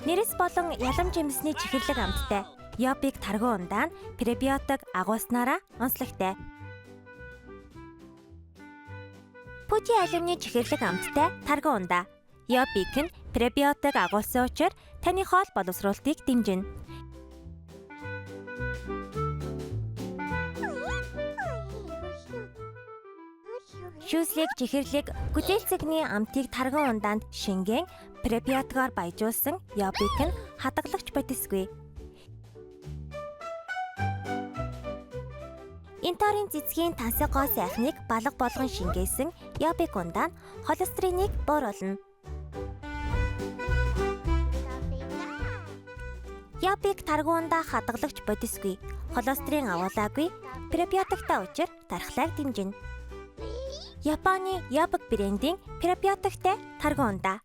Нэрэс болон ялам жимсний чихэрлэг амттай Йобик таргуу ундаа нь пребиотик агуулснараа онцлогтой. Пүти алюмины чихэрлэг амттай таргуу ундаа. Йобик нь пребиотик агуулсан учраас таны хоол боловсруулалтыг дэмжинэ. Шүүслэг чихэрлэг гүтээлцэгний амтыг таргуу ундаанд шингэн пребиотикоор баяжуулсан Йобик нь хадгалагч бодисгүй. Энтерийн цэцгийн тансаг гоо сайхныг балга болгон шингээсэн Йобик ундаа нь холестериныг бууруулна. Йобик таргуу ундаа хадгалагч бодисгүй, холестерин агуулаагүй, пребиотиктай учир дархлааг дэмжинэ. Японы Йобик брендийн пребиотиктай таргуу ундаа.